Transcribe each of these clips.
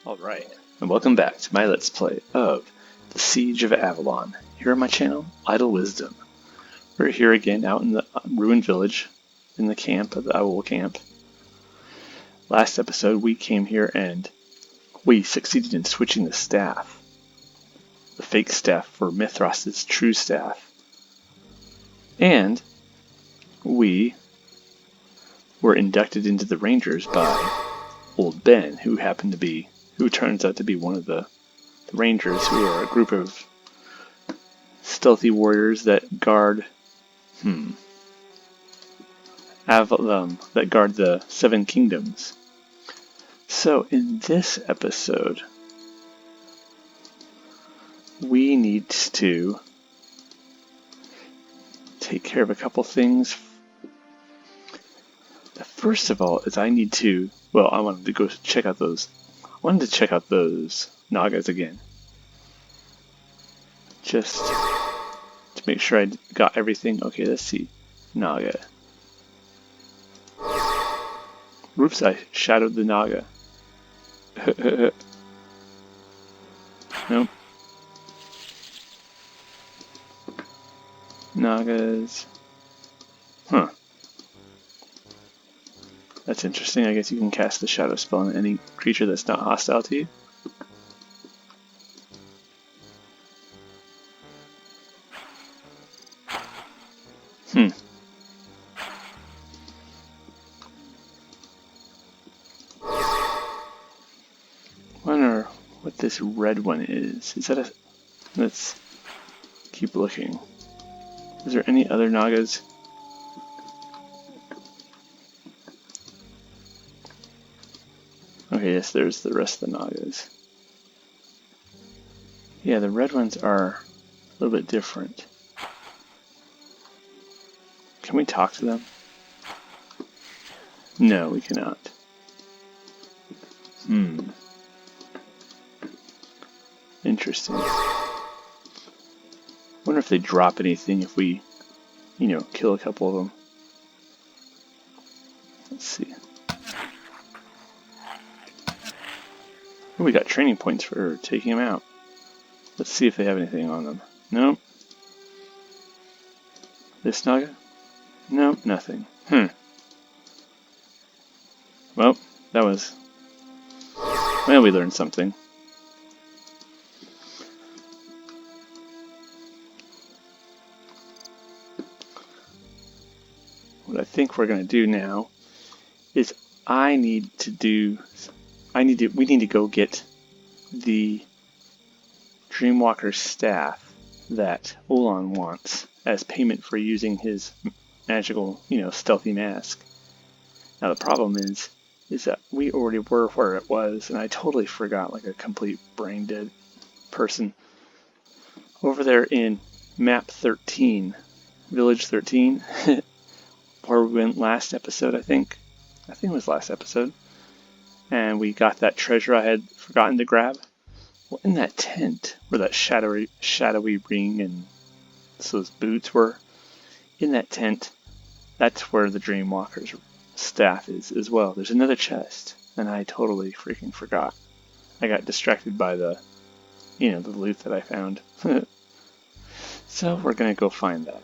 Alright, and welcome back to my Let's Play of The Siege of Avalon, here on my channel, Idle Wisdom. We're here again out in the ruined village, in the camp of the Owl camp. Last episode we came here and we succeeded in switching the staff. The fake staff for Mithras' true staff. And we were inducted into the Rangers by Old Ben, who turns out to be one of the Rangers, who are a group of stealthy warriors that guard Avalon, that guard the Seven Kingdoms. So in this episode, we need to take care of a couple things. First of all, is I wanted to go check out those. I wanted to check out those nagas again, just to make sure I got everything. Okay, let's see. Naga. Oops, I shadowed the naga. Nope. Nagas. Huh. That's interesting. I guess you can cast the shadow spell on any creature that's not hostile to you. Wonder what this red one is. Is that a... Let's keep looking. Is there any other nagas? Okay, yes, there's the rest of the nagas. Yeah, the red ones are a little bit different. Can we talk to them? No, we cannot. Interesting. Wonder if they drop anything if we, kill a couple of them. Let's see. Oh, we got training points for taking them out. Let's see if they have anything on them. Nope. This naga? Nope, nothing. Well, we learned something. What I think we're going to do now is we need to go get the Dreamwalker staff that Olon wants as payment for using his magical, stealthy mask. Now the problem is that we already were where it was, and I totally forgot, like a complete brain dead person. Over there in map 13, village 13, where we went last episode, I think it was last episode, and we got that treasure I had forgotten to grab. Well, in that tent where that shadowy ring and those boots were, in that tent, that's where the Dreamwalker's staff is as well. There's another chest, and I totally freaking forgot. I got distracted by the loot that I found. So we're gonna go find that,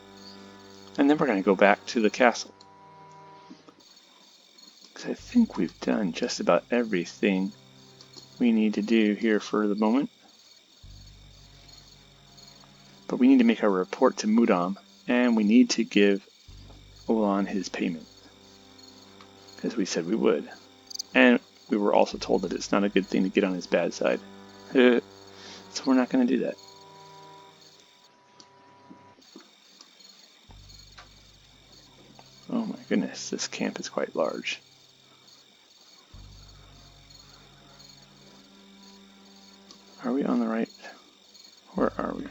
and then we're gonna go back to the castle. I think we've done just about everything we need to do here for the moment. But we need to make our report to Mudam, and we need to give Olon his payment, because we said we would. And we were also told that it's not a good thing to get on his bad side. So we're not going to do that. Oh my goodness, this camp is quite large. Are we on the right? Where are we?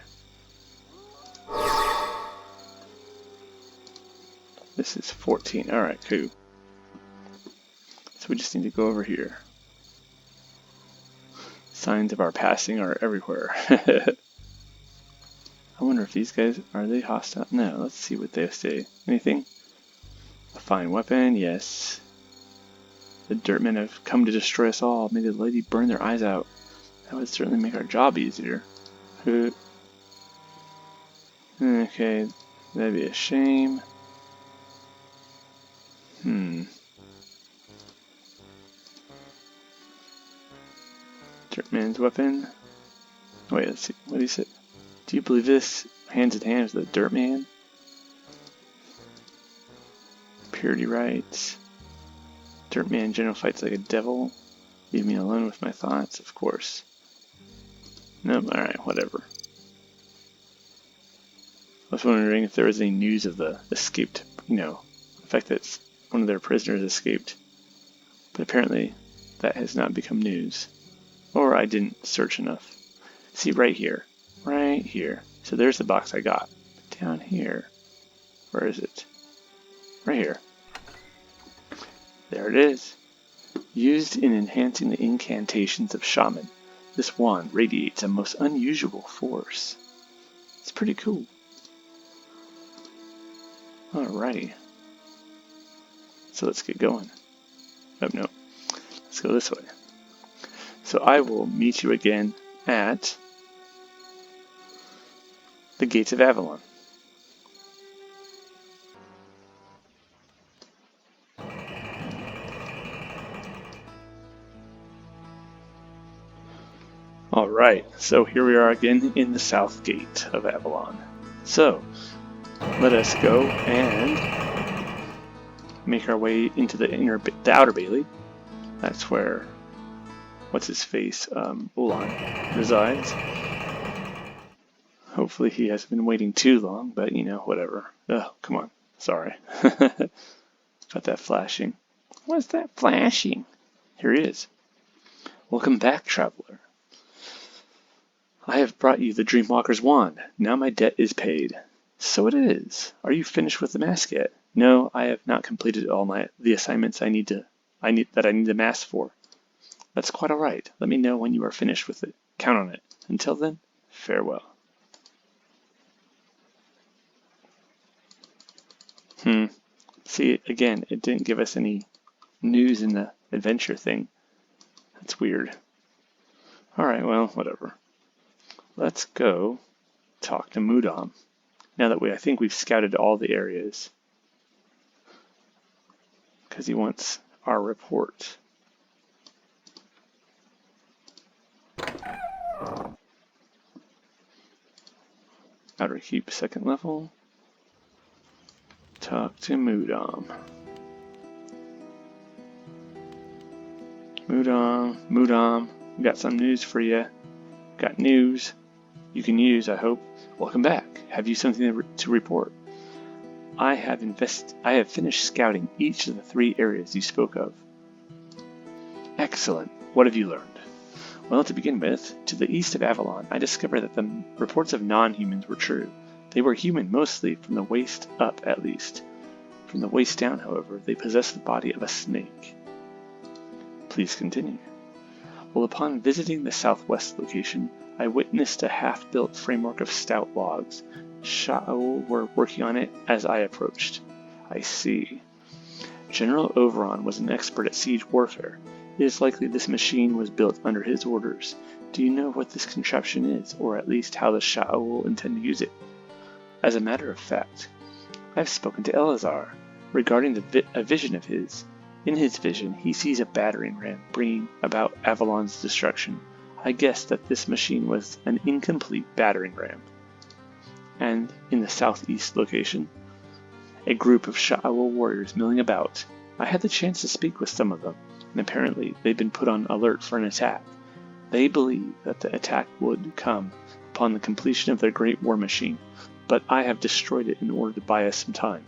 This is 14. Alright, cool. So we just need to go over here. Signs of our passing are everywhere. I wonder if these guys, are they hostile? No, let's see what they say. Anything? A fine weapon, yes. The Dirtmen have come to destroy us all. May the lady burn their eyes out. That would certainly make our job easier. Okay, that'd be a shame. Dirtman's weapon. Wait, let's see. What did he say? Do you believe this? Hands in hand with the Dirtman? Purity rites. Dirtman general fights like a devil. Leave me alone with my thoughts, of course. Nope, alright, whatever. I was wondering if there was any news of the escaped, the fact that one of their prisoners escaped. But apparently that has not become news. Or I didn't search enough. See, right here. Right here. So there's the box I got. Down here. Where is it? Right here. There it is. Used in enhancing the incantations of shaman, this wand radiates a most unusual force. It's pretty cool. Alrighty. So let's get going. Oh no. Let's go this way. So I will meet you again at the gates of Avalon. Alright, so here we are again in the south gate of Avalon. So, let us go and make our way into the outer bailey. That's where, what's-his-face, Olon resides. Hopefully he hasn't been waiting too long, but whatever. Oh, come on. Sorry. Got that flashing. What's that flashing? Here he is. Welcome back, traveler. I have brought you the Dreamwalker's wand. Now my debt is paid. So it is. Are you finished with the mask yet? No, I have not completed all the assignments I need the mask for. That's quite all right. Let me know when you are finished with it. Count on it. Until then, farewell. See, again, it didn't give us any news in the adventure thing. That's weird. Alright, well, whatever. Let's go talk to Mudam. Now that I think we've scouted all the areas. Because he wants our report. Outer Keep, 2nd level. Talk to Mudam. Mudam, got some news for you. Got news you can use, I hope. Welcome back. Have you something to report? I have finished scouting each of the 3 areas you spoke of. Excellent. What have you learned? Well, to begin with, to the east of Avalon, I discovered that the reports of non-humans were true. They were human mostly from the waist up, at least. From the waist down, however, they possessed the body of a snake. Please continue. Well, upon visiting the southwest location, I witnessed a half-built framework of stout logs. Sha'ahoul were working on it as I approached. I see. General Ovoron was an expert at siege warfare. It is likely this machine was built under his orders. Do you know what this contraption is, or at least how the Sha'ahoul intend to use it? As a matter of fact, I have spoken to Elazar regarding a vision of his. In his vision, he sees a battering ram bringing about Avalon's destruction. I guessed that this machine was an incomplete battering ram. And in the southeast location, a group of Sha'ahoul warriors milling about. I had the chance to speak with some of them, and apparently they've been put on alert for an attack. They believe that the attack would come upon the completion of their great war machine, but I have destroyed it in order to buy us some time.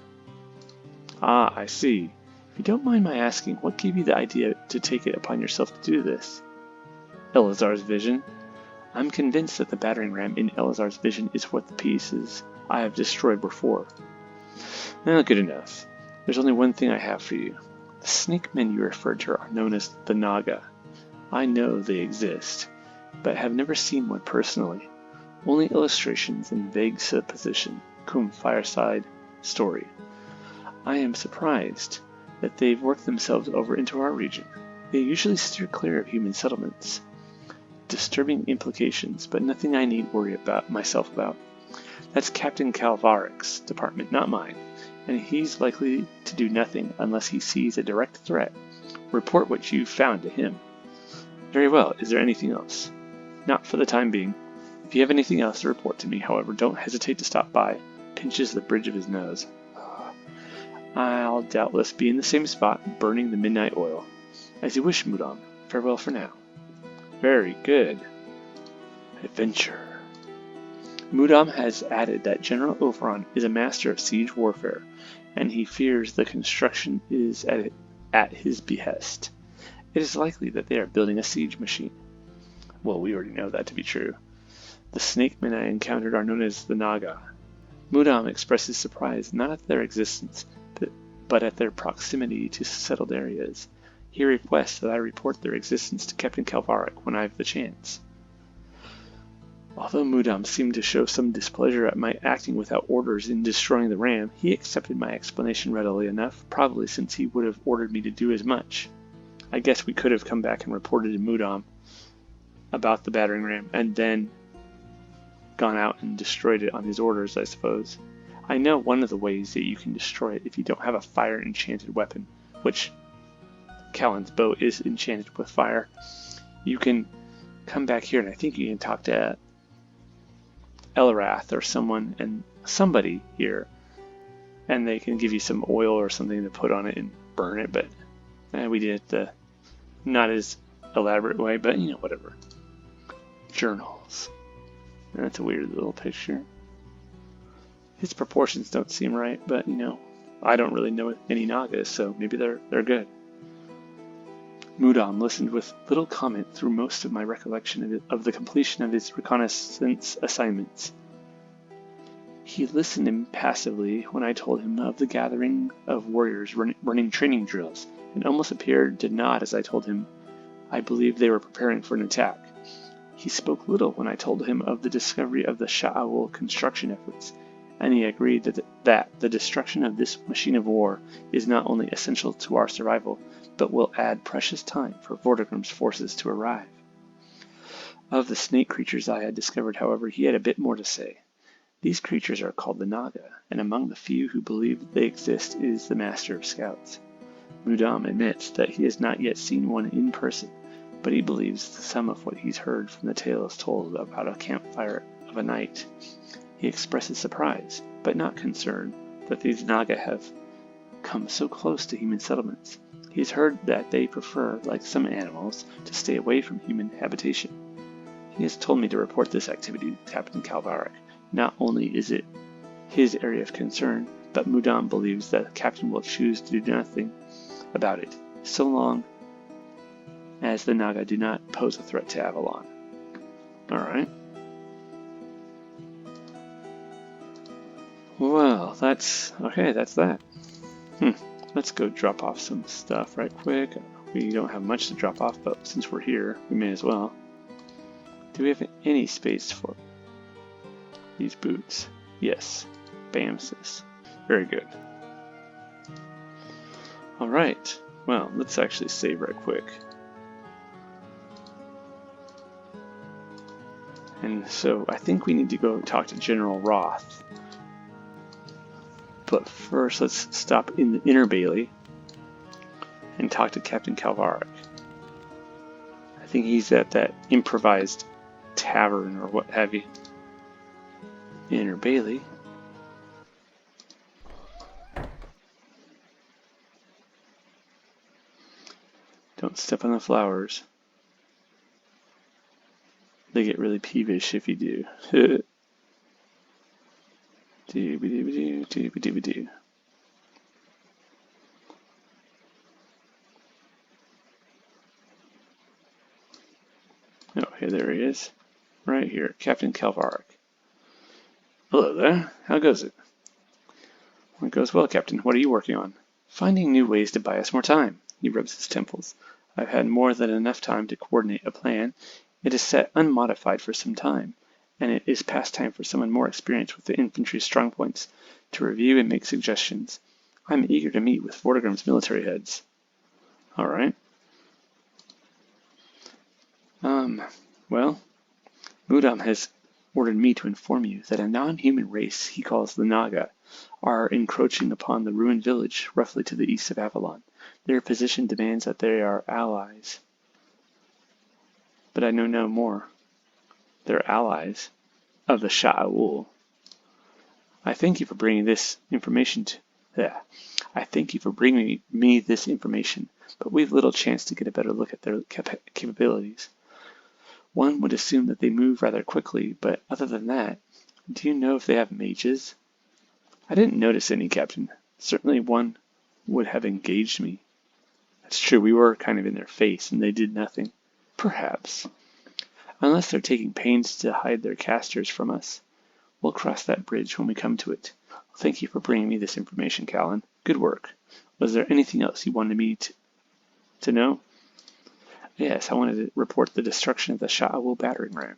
Ah, I see. If you don't mind my asking, what gave you the idea to take it upon yourself to do this? Elazar's vision. I'm convinced that the battering ram in Elazar's vision is what the pieces I have destroyed were for. Well, good enough. There's only one thing I have for you. The snake men you referred to are known as the naga. I know they exist, but have never seen one personally. Only illustrations and vague supposition, cum fireside story. I am surprised. that they've worked themselves over into our region. They usually steer clear of human settlements. Disturbing implications, but nothing I need worry about myself about. That's Captain Calvaric's department, not mine, and he's likely to do nothing unless he sees a direct threat. Report what you've found to him. Very well. Is there anything else? Not for the time being. If you have anything else to report to me, however, don't hesitate to stop by. Pinches the bridge of his nose. I'll doubtless be in the same spot, burning the midnight oil. As you wish, Mudam. Farewell for now. Very good. Adventure. Mudam has added that General Ovoron is a master of siege warfare, and he fears the construction is at his behest. It is likely that they are building a siege machine. Well, we already know that to be true. The snake men I encountered are known as the Naga. Mudam expresses surprise not at their existence, but at their proximity to settled areas. He requests that I report their existence to Captain Calvaric when I have the chance. Although Mudam seemed to show some displeasure at my acting without orders in destroying the ram, he accepted my explanation readily enough, probably since he would have ordered me to do as much. I guess we could have come back and reported to Mudam about the battering ram, and then gone out and destroyed it on his orders, I suppose. I know one of the ways that you can destroy it if you don't have a fire-enchanted weapon, which Callan's bow is enchanted with fire. You can come back here, and I think you can talk to Elrath or somebody here, and they can give you some oil or something to put on it and burn it, but we did it the not as elaborate way, but whatever. Journals. That's a weird little picture. His proportions don't seem right, but I don't really know any nagas, so maybe they're good. Mudam listened with little comment through most of my recollection of the completion of his reconnaissance assignments. He listened impassively when I told him of the gathering of warriors running training drills, and almost appeared to nod as I told him I believed they were preparing for an attack. He spoke little when I told him of the discovery of the Sha'ahoul construction efforts, and he agreed that the destruction of this machine of war is not only essential to our survival, but will add precious time for Vortigern's forces to arrive. Of the snake creatures I had discovered, however, he had a bit more to say. These creatures are called the Naga, and among the few who believe they exist is the Master of Scouts. Mudam admits that he has not yet seen one in person, but he believes some of what he's heard from the tales told about a campfire of a night. He expresses surprise, but not concern, that these Naga have come so close to human settlements. He's heard that they prefer, like some animals, to stay away from human habitation. He has told me to report this activity to Captain Calvaric. Not only is it his area of concern, but Mudam believes that the captain will choose to do nothing about it, so long as the Naga do not pose a threat to Avalon. Alright. Well, that's that. Let's go drop off some stuff right quick. We don't have much to drop off, but since we're here, we may as well. Do we have any space for these boots? Yes. Bam, sis. Very good. Alright. Well, let's actually save right quick. And so I think we need to go talk to General Roth. But first, let's stop in the Inner Bailey and talk to Captain Calvaric. I think he's at that improvised tavern or what have you. Inner Bailey. Don't step on the flowers. They get really peevish if you do. Dooby-dooby-doo. Oh, okay, there he is. Right here, Captain Calvaric. Hello there. How goes it? Well, it goes well, Captain. What are you working on? Finding new ways to buy us more time. He rubs his temples. I've had more than enough time to coordinate a plan. It is set unmodified for some time, and it is past time for someone more experienced with the infantry strongpoints to review and make suggestions. I'm eager to meet with Vortigram's military heads. Alright. Well, Mudam has ordered me to inform you that a non-human race he calls the Naga are encroaching upon the ruined village roughly to the east of Avalon. Their position demands that they are allies. But I know no more. They're allies of the Sha'ahoul. I thank you for bringing this information I thank you for bringing me this information, but we've little chance to get a better look at their capabilities. One would assume that they move rather quickly, but other than that, do you know if they have mages? I didn't notice any, Captain. Certainly one would have engaged me. That's true, we were kind of in their face, and they did nothing. Perhaps. Unless they're taking pains to hide their casters from us. We'll cross that bridge when we come to it. Thank you for bringing me this information, Callan. Good work. Was there anything else you wanted me to know? Yes, I wanted to report the destruction of the Sha'ahoul battering ram.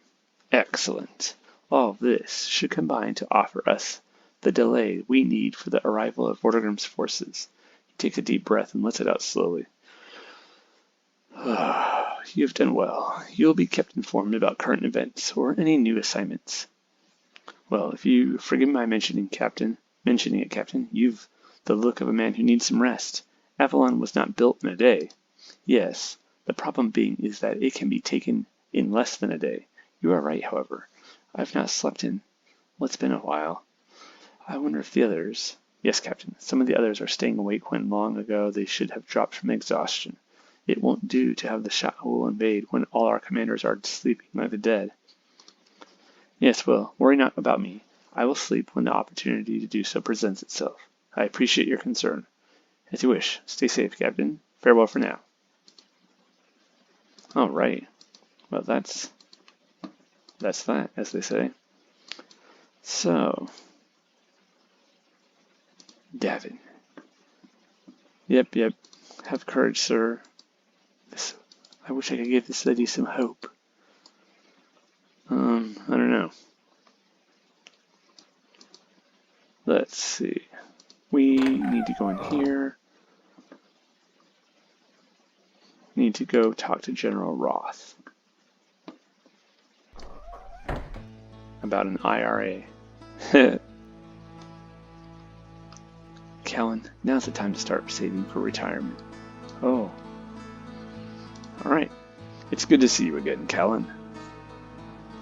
Excellent. All this should combine to offer us the delay we need for the arrival of Vortigram's forces. He takes a deep breath and lets it out slowly. You have done well. You'll be kept informed about current events or any new assignments. Well, if you forgive my mentioning it, Captain, you've the look of a man who needs some rest. Avalon was not built in a day. Yes, the problem being is that it can be taken in less than a day. You are right, however. I've not slept in. Well, it's been a while. I wonder if the others... Yes, Captain, some of the others are staying awake when long ago they should have dropped from exhaustion. It won't do to have the Sha'ahoul invade when all our commanders are sleeping like the dead. Yes, well, worry not about me. I will sleep when the opportunity to do so presents itself. I appreciate your concern. As you wish. Stay safe, Captain. Farewell for now. All right. Well, that's that, as they say. So, Davin. Yep. Have courage, sir. I wish I could give this lady some hope. I don't know. Let's see. We need to go in here. Need to go talk to General Roth about an IRA. Callan, now's the time to start saving for retirement. Oh. Alright. It's good to see you again, Callan.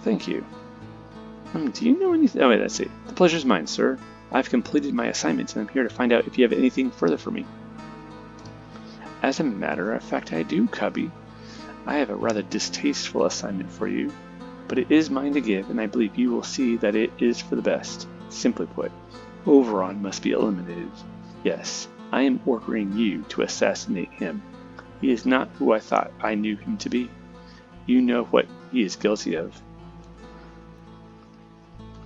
Thank you. Do you know anything? Oh, wait, let's see. The pleasure's mine, sir. I've completed my assignments and I'm here to find out if you have anything further for me. As a matter of fact, I do, Cubby. I have a rather distasteful assignment for you, but it is mine to give, and I believe you will see that it is for the best. Simply put, Ovoron must be eliminated. Yes, I am ordering you to assassinate him. He is not who I thought I knew him to be. You know what he is guilty of.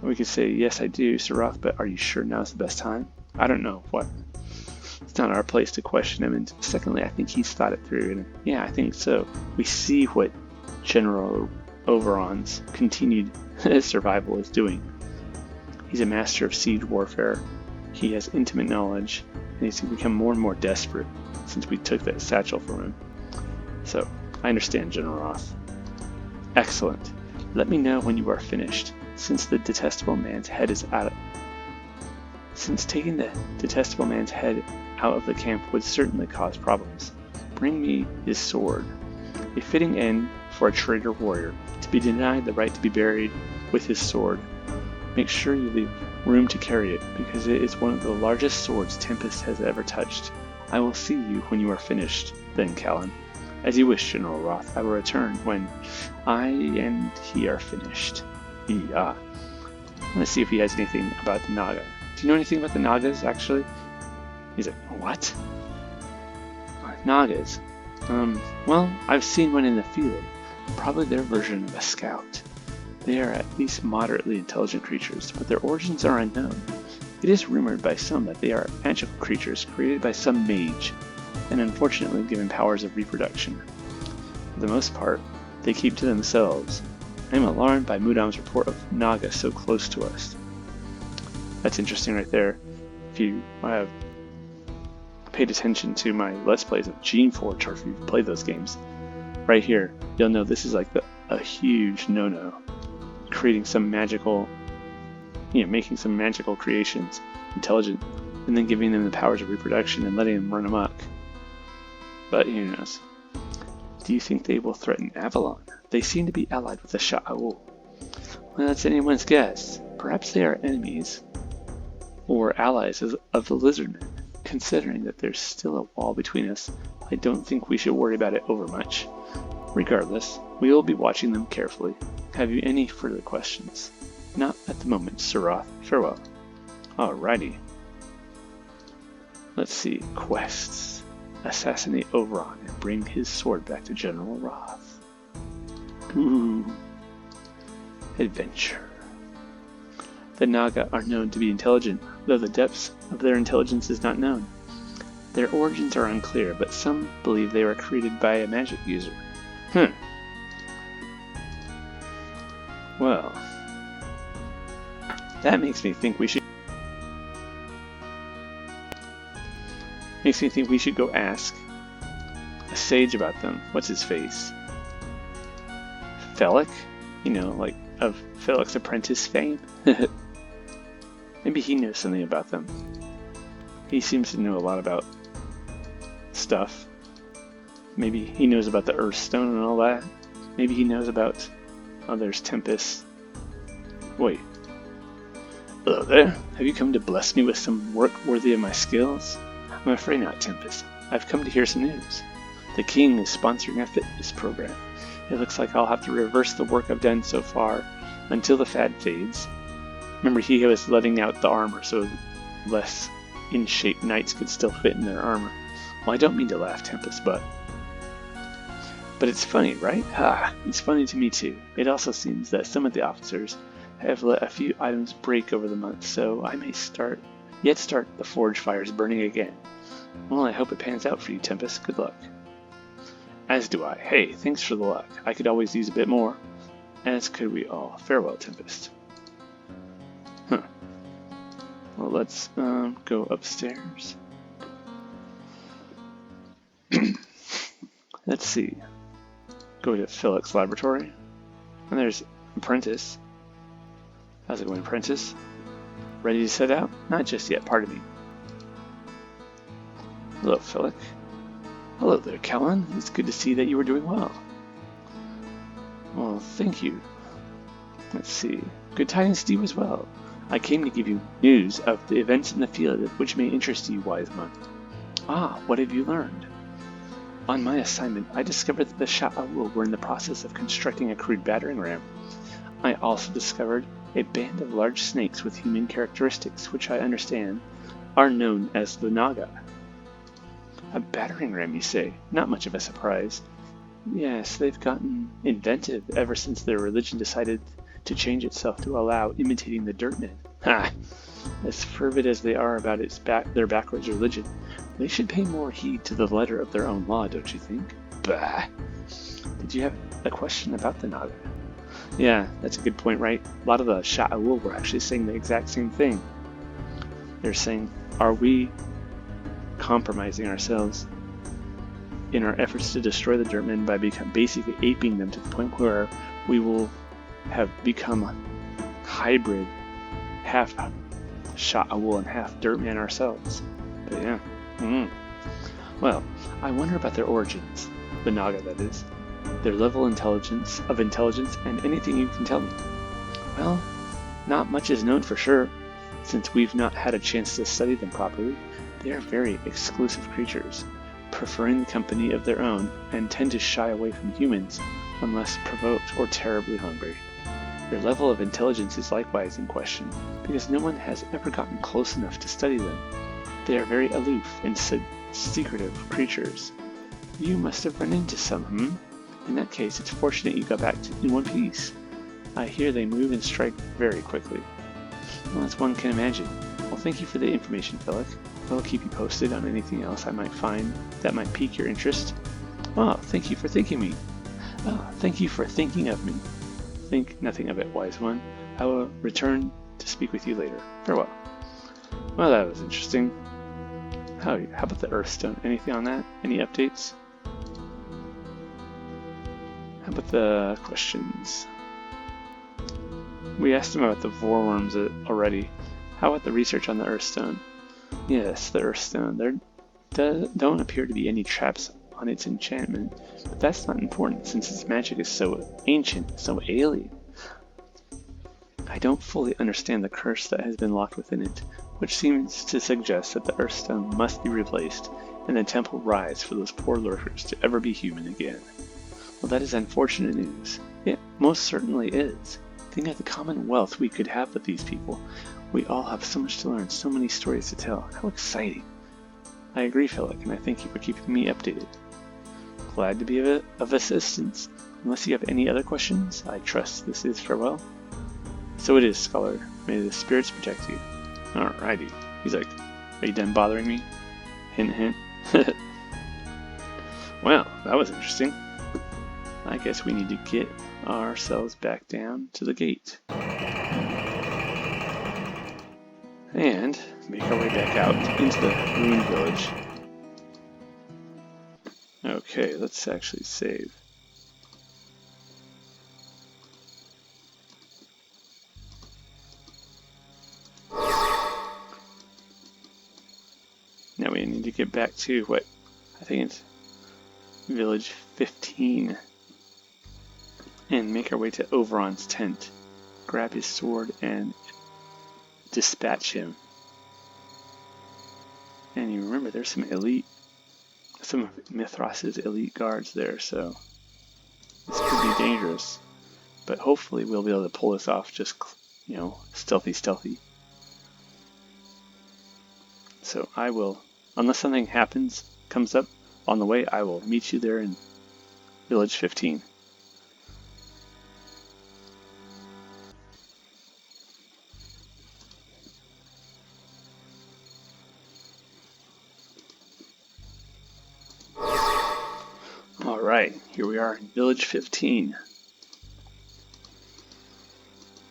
We could say, yes, I do, Sir Roth, but are you sure now's the best time? I don't know. What? It's not our place to question him, and secondly, I think he's thought it through, and yeah, I think so. We see what General Ovoron's continued survival is doing. He's a master of siege warfare. He has intimate knowledge, and he's become more and more desperate since we took that satchel from him. So, I understand, General Roth. Excellent. Let me know when you are finished. Since the detestable man's head is out of... Since taking the detestable man's head out of the camp would certainly cause problems, bring me his sword. A fitting end for a traitor warrior, to be denied the right to be buried with his sword. Make sure you leave room to carry it, because it is one of the largest swords Tempest has ever touched. I will see you when you are finished, then, Callan. As you wish, General Roth. I will return when I and he are finished. Let's see if he has anything about the Naga. Do you know anything about the Nagas, actually? He's like, what? Nagas? Well, I've seen one in the field. Probably their version of a scout. They are at least moderately intelligent creatures, but their origins are unknown. It is rumored by some that they are magical creatures created by some mage, and unfortunately given powers of reproduction. For the most part, they keep to themselves. I am alarmed by Mudam's report of Naga so close to us. That's interesting right there. If you have paid attention to my Let's Plays of Dreamwalker, or if you've played those games, right here, you'll know this is like a huge no-no. Creating some magical, making some magical creations intelligent, and then giving them the powers of reproduction and letting them run amok. But who knows? Do you think they will threaten Avalon? They seem to be allied with the Sha'ahoul. Well, that's anyone's guess. Perhaps they are enemies or allies of the lizardmen. Considering that there's still a wall between us, I don't think we should worry about it overmuch. Regardless, we will be watching them carefully. Have you any further questions? Not at the moment, Sir Roth. Farewell. Alrighty. Let's see. Quests. Assassinate Ovoron and bring his sword back to General Roth. Ooh. Adventure. The Naga are known to be intelligent, though the depths of their intelligence is not known. Their origins are unclear, but some believe they were created by a magic user. Well, that makes me think we should go ask a sage about them. What's his face? Felix? Like of Felix Apprentice fame? Maybe he knows something about them. He seems to know a lot about stuff. Maybe he knows about the Earthstone and all that. Maybe he knows about... Oh, there's Tempest. Wait. Hello there. Have you come to bless me with some work worthy of my skills? I'm afraid not, Tempest. I've come to hear some news. The king is sponsoring a fitness program. It looks like I'll have to reverse the work I've done so far until the fad fades. Remember, he was letting out the armor so less in-shape knights could still fit in their armor. Well, I don't mean to laugh, Tempest, but it's funny, right? It's funny to me too. It also seems that some of the officers have let a few items break over the month, so I may start the forge fires burning again. Well, I hope it pans out for you, Tempest. Good luck. As do I. Hey, thanks for the luck. I could always use a bit more. As could we all. Farewell, Tempest. Well, let's go upstairs. Let's see. Go to Felix's laboratory. And there's Apprentice. How's it going, Apprentice? Ready to set out? Not just yet, pardon me. Hello, Felix. Hello there, Callan. It's good to see that you are doing well. Well, thank you. Let's see. Good tidings to you as well. I came to give you news of the events in the field which may interest you, wise one. What have you learned? On my assignment, I discovered that the Sha'ahoul were in the process of constructing a crude battering ram. I also discovered a band of large snakes with human characteristics, which I understand are known as the Naga. A battering ram, you say? Not much of a surprise. Yes, they've gotten inventive ever since their religion decided to change itself to allow imitating the Dirtmen. As fervid as they are about their backwards religion, they should pay more heed to the letter of their own law, don't you think? Bah! Did you have a question about the Naga? Yeah, that's a good point, right? A lot of the Sha'ahoul were actually saying the exact same thing. They're saying, are we compromising ourselves in our efforts to destroy the Dirtmen by basically aping them to the point where we will have become hybrid, half Sha'ahoul and half Dirtman ourselves. But yeah. Well, I wonder about their origins, the Naga that is, their level of intelligence, and anything you can tell me. Well, not much is known for sure, since we've not had a chance to study them properly. They are very exclusive creatures, preferring the company of their own, and tend to shy away from humans unless provoked or terribly hungry. Their level of intelligence is likewise in question, because no one has ever gotten close enough to study them. They are very aloof and secretive creatures. You must have run into some, In that case, it's fortunate you got back in one piece. I hear they move and strike very quickly. Well, as one can imagine. Well, thank you for the information, Felix. I will keep you posted on anything else I might find that might pique your interest. Oh, thank you for thinking of me. Think nothing of it, wise one. I will return to speak with you later. Farewell. Well, that was interesting. How about the Earthstone? Anything on that? Any updates? How about the questions? We asked him about the Vorworms already. How about the research on the Earthstone? Yes, the Earthstone. There don't appear to be any traps on its enchantment, but that's not important since its magic is so ancient, so alien. I don't fully understand the curse that has been locked within it, which seems to suggest that the Earthstone must be replaced and the temple rise for those poor lurkers to ever be human again. Well, that is unfortunate news. It most certainly is. Think of the common wealth we could have with these people. We all have so much to learn, so many stories to tell. How exciting. I agree, Philip, and I thank you for keeping me updated. Glad to be of assistance. Unless you have any other questions, I trust this is farewell. So it is, Scholar. May the spirits protect you. Alrighty. He's like, are you done bothering me? Hint, hint. Well, that was interesting. I guess we need to get ourselves back down to the gate. And make our way back out into the ruined village. Okay, let's actually save. Now we need to get back to what I think it's village 15 and make our way to Ovoron's tent. Grab his sword and dispatch him. And you remember there's some of Mithras's elite guards there, so this could be dangerous. But hopefully we'll be able to pull this off just, stealthy. So I will, unless something comes up on the way, I will meet you there in Village 15. Alright, here we are in Village 15.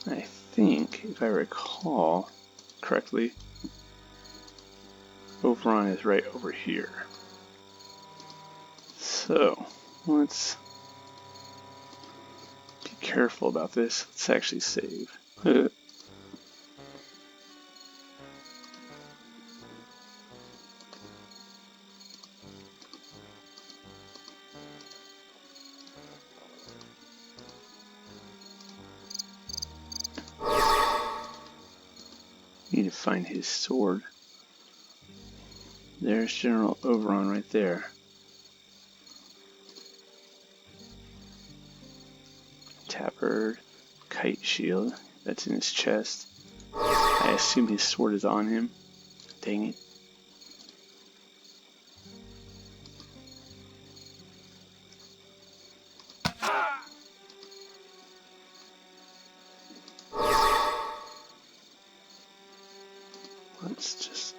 I think, if I recall correctly, Ovoron is right over here. So, let's be careful about this. Let's actually save. Need to find his sword. There's General Ovoron right there. Tabard, kite shield, that's in his chest. I assume his sword is on him. Dang it. Let's just...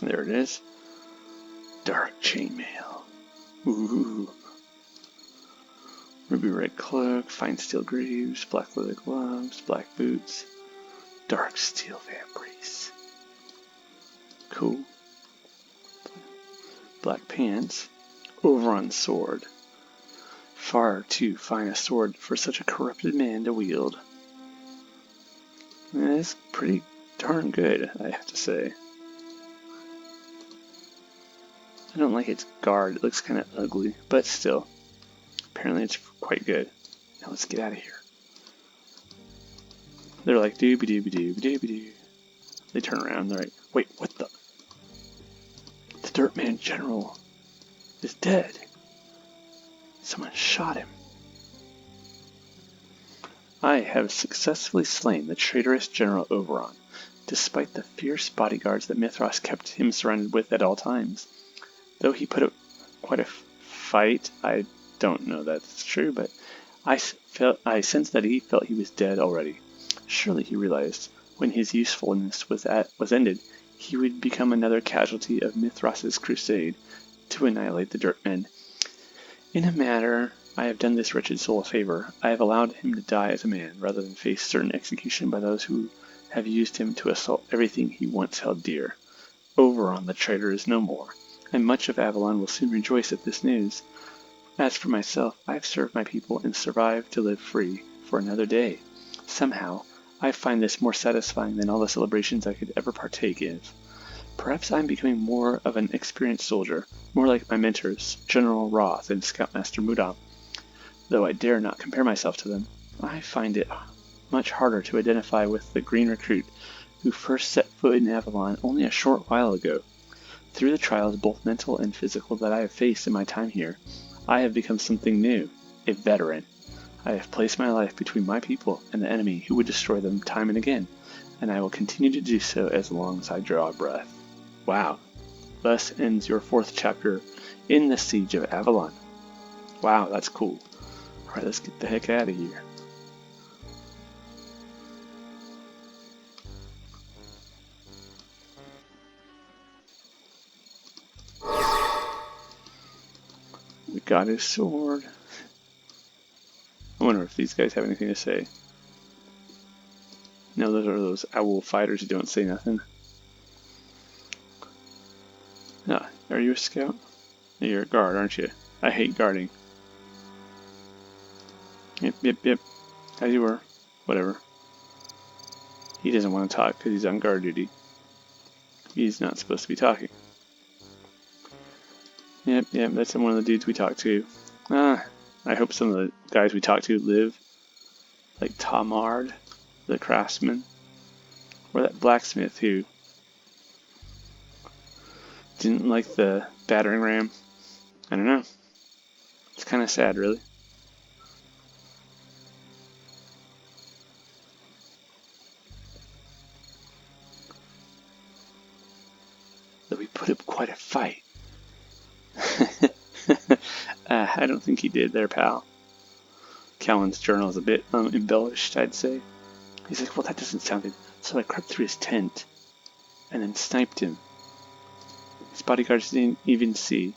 There it is. Dark chainmail. Ooh. Ruby red cloak, fine steel greaves, black leather gloves, black boots, dark steel vambrace. Cool. Black pants. Ovoron's sword. Far too fine a sword for such a corrupted man to wield. It's pretty darn good, I have to say. I don't like its guard, it looks kind of ugly, but still, apparently it's quite good. Now let's get out of here. They're like, dooby-dooby-dooby-dooby-doo. They turn around, they're like, wait, what the? The Dirtman General is dead. Someone shot him. I have successfully slain the traitorous General Ovoron, despite the fierce bodyguards that Mithras kept him surrounded with at all times. Though he put up quite a fight, I don't know that's true, but I sensed that he felt he was dead already. Surely he realized, when his usefulness was ended, he would become another casualty of Mithras's crusade to annihilate the Dirtmen. In a matter, I have done this wretched soul a favor. I have allowed him to die as a man, rather than face certain execution by those who have used him to assault everything he once held dear. Ovoron the traitor is no more, and much of Avalon will soon rejoice at this news. As for myself, I have served my people and survived to live free for another day. Somehow, I find this more satisfying than all the celebrations I could ever partake in. Perhaps I am becoming more of an experienced soldier, more like my mentors, General Roth and Scoutmaster Mudam. Though I dare not compare myself to them, I find it much harder to identify with the green recruit who first set foot in Avalon only a short while ago. Through the trials, both mental and physical, that I have faced in my time here, I have become something new, a veteran. I have placed my life between my people and the enemy who would destroy them time and again, and I will continue to do so as long as I draw a breath. Wow. Thus ends your 4th chapter in the Siege of Avalon. Wow, that's cool. Alright, let's get the heck out of here. We got his sword. I wonder if these guys have anything to say. No, those are those owl fighters who don't say nothing. Ah, are you a scout? You're a guard, aren't you? I hate guarding. Yep. As you were. Whatever. He doesn't want to talk because he's on guard duty. He's not supposed to be talking. Yep, that's one of the dudes we talked to. I hope some of the guys we talked to live. Like Tamard, the craftsman. Or that blacksmith who didn't like the battering ram. I don't know. It's kind of sad, really. Though we put up quite a fight. I don't think he did there, pal. Callan's journal is a bit embellished, I'd say. He's like, well, that doesn't sound good. So I crept through his tent and then sniped him. His bodyguards didn't even see.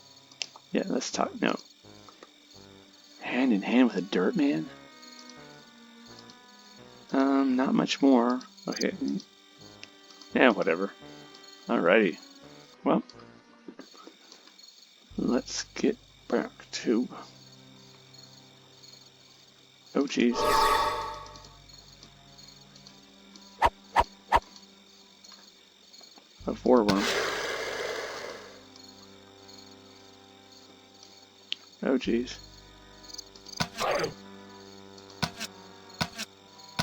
Yeah, let's talk. No. Hand in hand with a dirt man? Not much more. Okay. Yeah, whatever. Alrighty. Well, let's get back to... Oh, jeez. A Ovoron. Oh, jeez.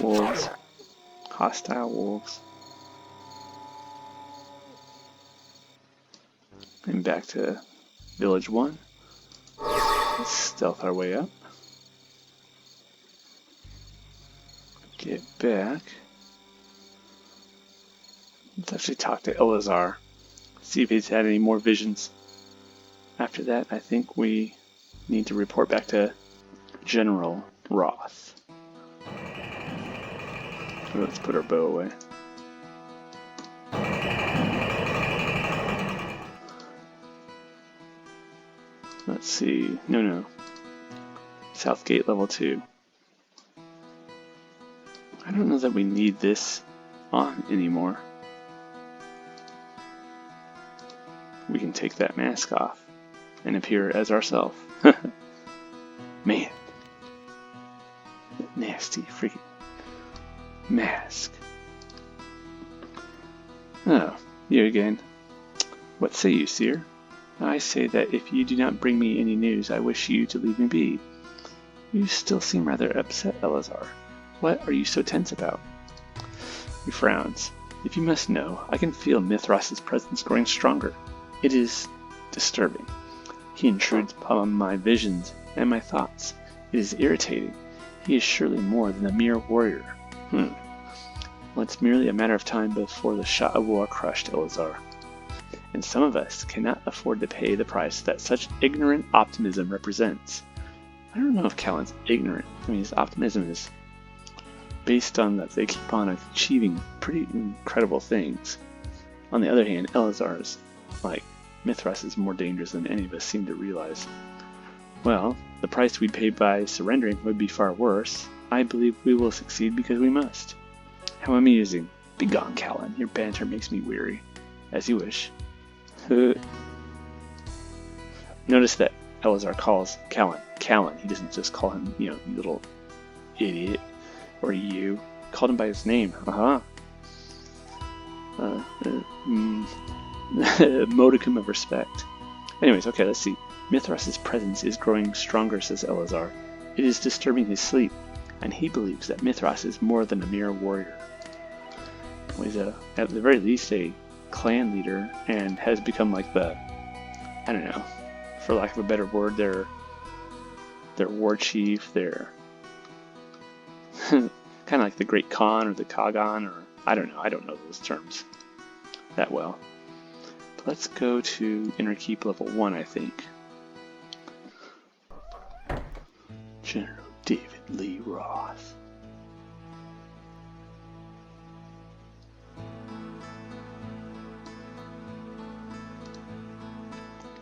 Wolves. Hostile wolves. And back to Village 1. Let's stealth our way up. Get back. Let's actually talk to Elazar. See if he's had any more visions. After that, I think we need to report back to General Roth. Let's put our bow away. Let's see. No. Southgate level 2. I don't know that we need this on anymore. We can take that mask off and appear as ourselves. Man. Nasty freaking mask. Oh, you again. What say you, Seer? I say that if you do not bring me any news, I wish you to leave me be. You still seem rather upset, Elazar. What are you so tense about? He frowns. If you must know, I can feel Mithras's presence growing stronger. It is disturbing. He intrudes upon my visions and my thoughts. It is irritating. He is surely more than a mere warrior. Well, it's merely a matter of time before the Sha'ahoul are crushed, Elazar. And some of us cannot afford to pay the price that such ignorant optimism represents. I don't know if Callan's ignorant. I mean, his optimism is based on that they keep on achieving pretty incredible things. On the other hand, Elazar's like, Mithras is more dangerous than any of us seem to realize. Well, the price we'd pay by surrendering would be far worse. I believe we will succeed because we must. How amusing. Begone, Callan. Your banter makes me weary. As you wish. Notice that Elazar calls Callan Callan. He doesn't just call him, you little idiot, or you. He called him by his name. Modicum of respect. Anyways, okay, let's see. Mithras's presence is growing stronger, says Elazar. It is disturbing his sleep, and he believes that Mithras is more than a mere warrior. He's at the very least a clan leader, and has become like the, I don't know, for lack of a better word, their war chief, their kind of like the Great Khan or the Kagan, or I don't know those terms that well. But let's go to Inner Keep level 1, I think. General David Lee Roth.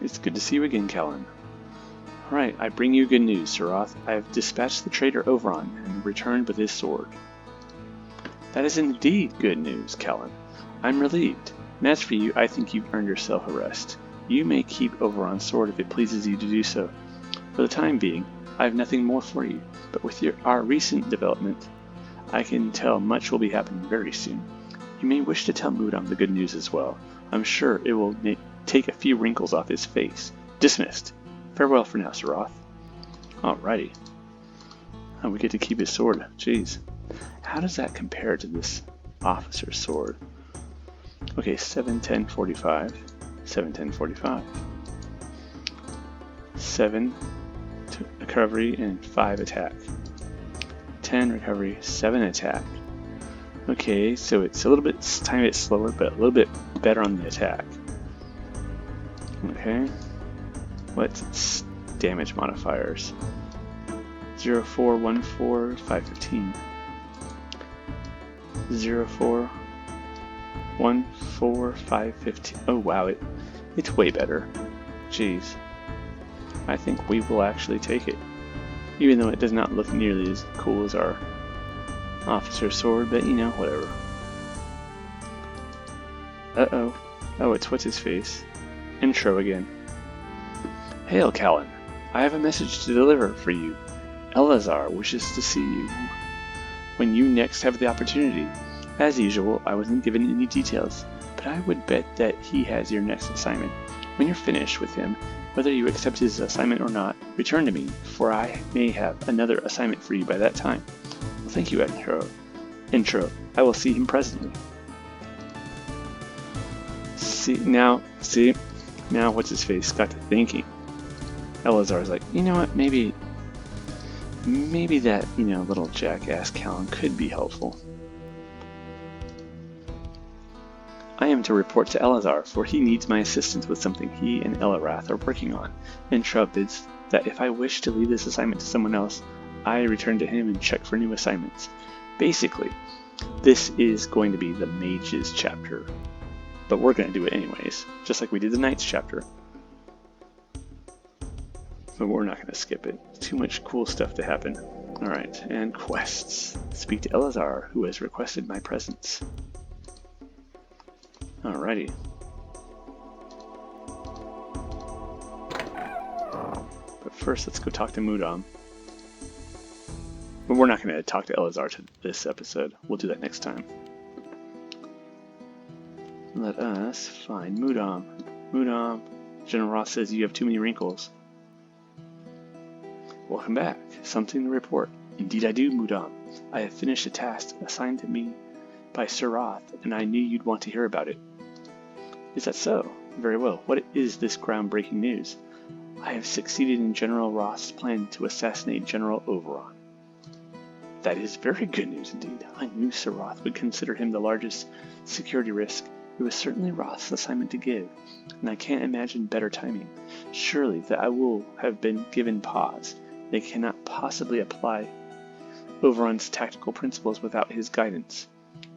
It's good to see you again, Callan. Alright, I bring you good news, Sir Roth. I have dispatched the traitor Ovoron and returned with his sword. That is indeed good news, Callan. I'm relieved. And as for you, I think you've earned yourself a rest. You may keep Ovoron's sword if it pleases you to do so. For the time being, I have nothing more for you, but with our recent development, I can tell much will be happening very soon. You may wish to tell Mudam the good news as well. I'm sure it will take a few wrinkles off his face. Dismissed. Farewell for now, Sir Roth. Alrighty. Oh, we get to keep his sword. Jeez. How does that compare to this officer's sword? Okay, 7, 10, 45. 7, 10, 45. 7 recovery and 5 attack. 10 recovery, 7 attack. Okay, so it's a little bit, tiny bit slower, but a little bit better on the attack. Okay. What's its damage modifiers? 0, 4, 1, 4, 5, 15. 0, 4, 1, 4, 5, 15. Oh wow, it's way better. Jeez. I think we will actually take it. Even though it does not look nearly as cool as our officer's sword, but whatever. Uh-oh. Oh, it's what's his face. Intro again. Hail, Callan. I have a message to deliver for you. Elazar wishes to see you when you next have the opportunity. As usual, I wasn't given any details, but I would bet that he has your next assignment. When you're finished with him, whether you accept his assignment or not, return to me, for I may have another assignment for you by that time. Well, thank you, Intro. I will see him presently. Now what's his face got to thinking. Elazar's like, you know what, maybe that, little jackass Callan could be helpful. I am to report to Elazar, for he needs my assistance with something he and Elarath are working on. Intra bids that if I wish to leave this assignment to someone else, I return to him and check for new assignments. Basically, this is going to be the Mages chapter, but we're going to do it anyways, just like we did the Knights chapter. But we're not going to skip it. Too much cool stuff to happen. Alright, and quests. Speak to Elazar, who has requested my presence. Alrighty. But first, let's go talk to Mudam. But we're not going to talk to Elazar to this episode. We'll do that next time. Let us find Mudam. Mudam, General Roth says you have too many wrinkles. Welcome back. Something to report. Indeed I do, Mudam. I have finished a task assigned to me by Sir Roth, and I knew you'd want to hear about it. Is that so? Very well. What is this groundbreaking news? I have succeeded in General Roth's plan to assassinate General Ovoron. That is very good news indeed. I knew Sir Roth would consider him the largest security risk. It was certainly Roth's assignment to give, and I can't imagine better timing. Surely that I will have been given pause. They cannot possibly apply Ovoron's tactical principles without his guidance.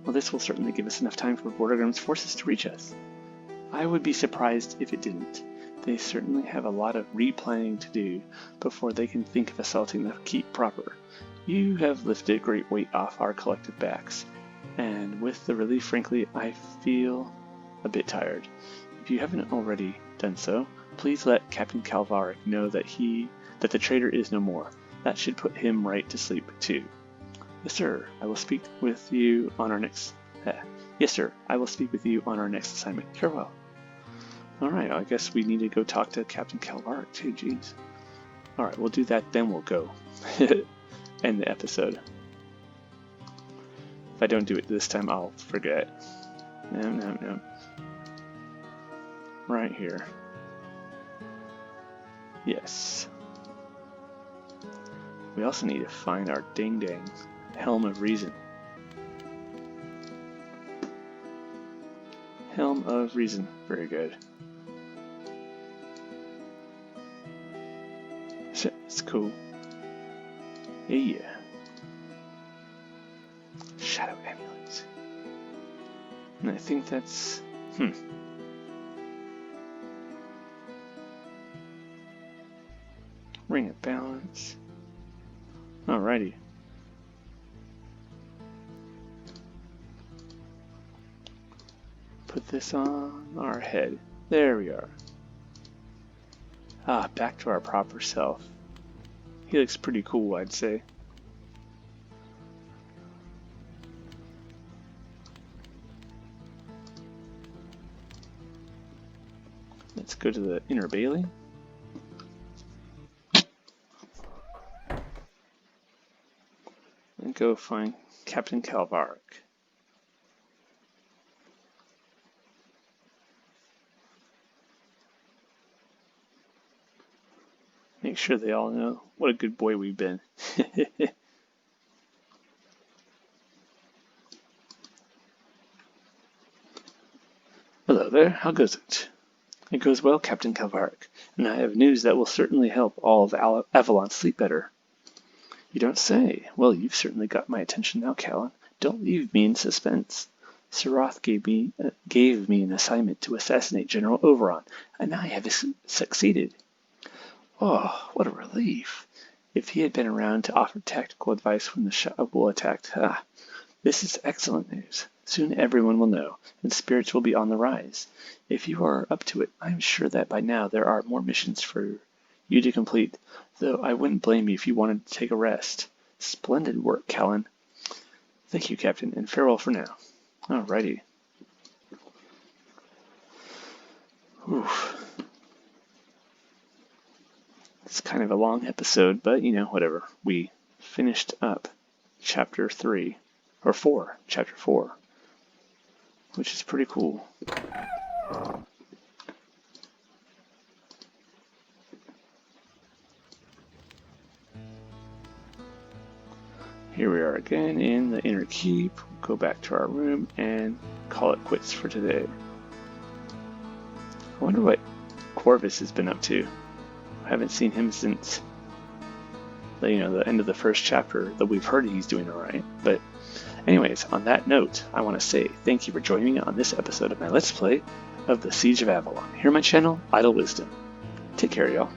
Well, this will certainly give us enough time for Vortigern's forces to reach us. I would be surprised if it didn't. They certainly have a lot of replanning to do before they can think of assaulting the keep proper. You have lifted great weight off our collective backs. and with the relief, frankly, I feel a bit tired. If you haven't already done so, please let Captain Calvaric know that the traitor is no more. That should put him right to sleep too. Yes, sir. I will speak with you on our next. Yes, sir. I will speak with you on our next assignment. Farewell. All right. I guess we need to go talk to Captain Calvaric too. Jeez. All right. We'll do that. Then we'll go end the episode. If I don't do it this time, I'll forget. No. Right here. Yes. We also need to find our ding-dang Helm of Reason. Helm of Reason. Very good. Shit, it's cool. Yeah. Shadow amulet. And I think that's... Ring of Balance. Alrighty. Put this on our head. There we are. Ah, back to our proper self. He looks pretty cool, I'd say. Let's go to the Inner Bailey. And go find Captain Calvaric. Make sure they all know what a good boy we've been. Hello there, how goes it? It goes well, Captain Calvaric, and I have news that will certainly help all of Avalon sleep better. You don't say. Well, you've certainly got my attention now, Callan. Don't leave me in suspense. Sir Roth gave me an assignment to assassinate General Ovoron, and I have succeeded. Oh, what a relief. If he had been around to offer tactical advice when the Sha'ahoul attacked, this is excellent news. Soon everyone will know, and spirits will be on the rise. If you are up to it, I'm sure that by now there are more missions for you to complete, though I wouldn't blame you if you wanted to take a rest. Splendid work, Callan. Thank you, Captain, and farewell for now. Alrighty. Oof. It's kind of a long episode, but whatever. We finished up chapter 4, which is pretty cool. Here we are again in the Inner Keep. We'll go back to our room and call it quits for today. I wonder what Corvus has been up to. I haven't seen him since the end of the first chapter, though we've heard he's doing alright. But anyways, on that note, I want to say thank you for joining me on this episode of my Let's Play of the Siege of Avalon. Here on my channel, Idle Wisdom. Take care, y'all.